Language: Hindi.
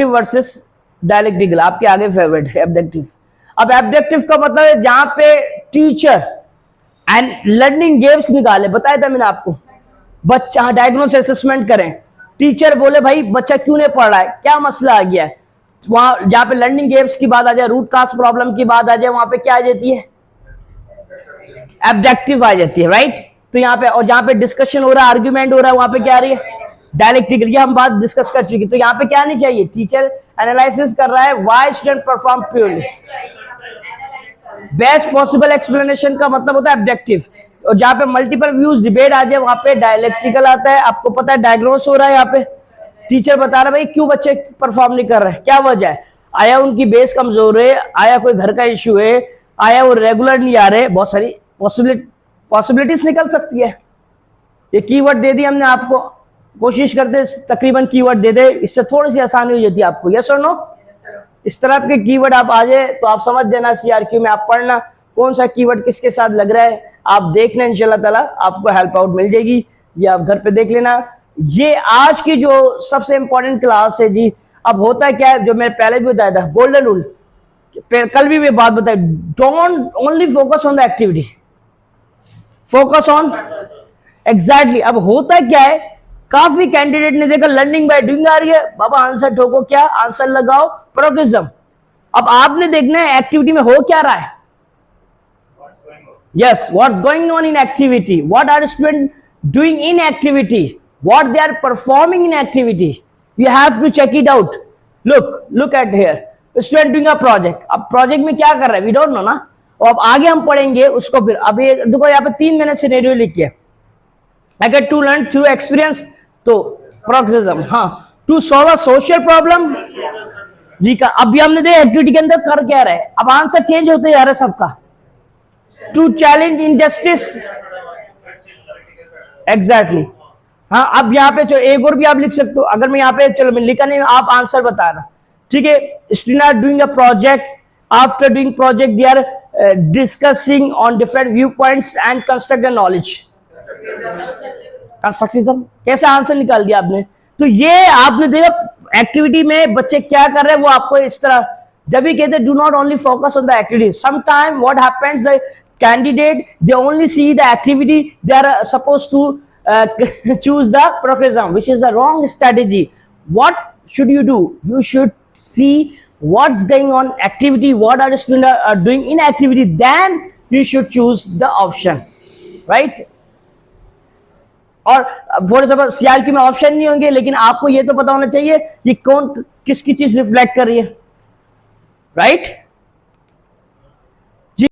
वर्सेस डायलेक्टिकल, आपके आगे फेवरेट है एब्डक्टिव। अब एब्डक्टिव का मतलब है जहां पे टीचर एंड लर्निंग गेम्स निकाले, बताया था मैंने आपको, बच्चा डायग्नोस असेसमेंट करें, टीचर बोले भाई बच्चा क्यों नहीं पढ़ रहा है, क्या मसला आ गया है, वहां जहां पे लर्निंग गेम्स की बात आ जाए, रूट काज प्रॉब्लम की बात आ जाए, वहां पे क्या आ जाती है, एब्डक्टिव आ जाती है, राइट। तो यहाँ पे, और जहां पे डिस्कशन हो रहा है, आर्ग्यूमेंट हो रहा है, वहां पे क्या आ रही है, डायलेक्टिकल। ये हम बात डिस्कस कर चुकी। तो यहाँ पे क्या नहीं चाहिए, टीचर एनालिसिस कर रहा है why student perform purely, best possible explanation का मतलब होता है ऑब्जेक्टिव। और जहां पे मल्टीपल व्यूज डिबेट आ जाए, वहां पे डायलेक्टिकल आता है। आपको पता है डायग्नोस हो रहा है, यहाँ पे टीचर बता रहा है भाई क्यों बच्चे परफॉर्म नहीं कर रहे, क्या वजह है, आया उनकी बेस कमजोर है, आया कोई घर का इश्यू है, आया वो रेगुलर नहीं आ रहे, बहुत सारी पॉसिबिलिटीज निकल सकती है। ये कीवर्ड दे दी हमने आपको, कोशिश करते तकरीबन कीवर्ड दे दे, इससे थोड़ी सी आसानी हो जाती है आपको। यस और नो? इस तरह के कीवर्ड आप आ जाए तो आप समझ जाना, सीआरक्यू में आप पढ़ना कौन सा कीवर्ड किसके साथ लग रहा है, आप देखना, इंशाल्लाह ताला आपको हेल्प आउट मिल जाएगी। ये आप घर पे देख लेना। ये आज की जो सबसे इंपॉर्टेंट क्लास है जी। अब होता है क्या है, जो मैंने पहले भी बताया था, गोल्डन रूल, कल भी मैं बात बताई, don't only focus on the activity, focus on exactly. अब होता क्या है, काफी कैंडिडेट ने देखा लर्निंग बाय डूइंग आ रही है, बाबा आंसर ठोको, क्या आंसर लगाओ, प्रोग्रेसिज्म। अब आपने देखना है एक्टिविटी में हो क्या रहा है, yes, what's going on in activity, what are students doing in activity, what they are performing in activity, you have to check it out. look at here, student doing a project, अब प्रोजेक्ट में क्या कर रहा है we don't know ना, और अब आगे हम पढ़ेंगे उसको। फिर अब ये देखो यहाँ पे 3 मैंने सिनेरियो लिखे, अगर टू लर्न थ्रू एक्सपीरियंस तो प्रोग्रेसिज्म, हाँ, to solve a social problem जी का। अभी हमने देखा एक्टिविटी के अंदर कर क्या रहा है, अब आंसर चेंज होते जा रहा है सबका, टू चैलेंज इनजस्टिस, एग्जैक्टली। हाँ, अब यहाँ पे चलो एक और भी आप लिख सकते हो, अगर मैं यहाँ पे, चलो मैं लिखा नहीं, आप आंसर बता रहा, ठीक है। Student are doing a project, after doing project they are discussing on different view points and construct the knowledge. Constructivism, कैसे आंसर निकाल दिया आपने। तो ये आपने देखा एक्टिविटी में बच्चे क्या कर रहे हैं, वो आपको इस तरह, जब भी कहते do not only focus on the activity, sometime what happens, the candidate they only see the activity, they are supposed to choose the progression, which is the wrong strategy. What should you do? You should see what's going on activity, what are the students are doing in activity, then you should choose the option, right? और फॉर एग्जाम्पल सीआरक्यू में ऑप्शन नहीं होंगे, लेकिन आपको ये तो पता होना चाहिए ये कौन किसकी चीज रिफ्लेक्ट कर रही है, राइट?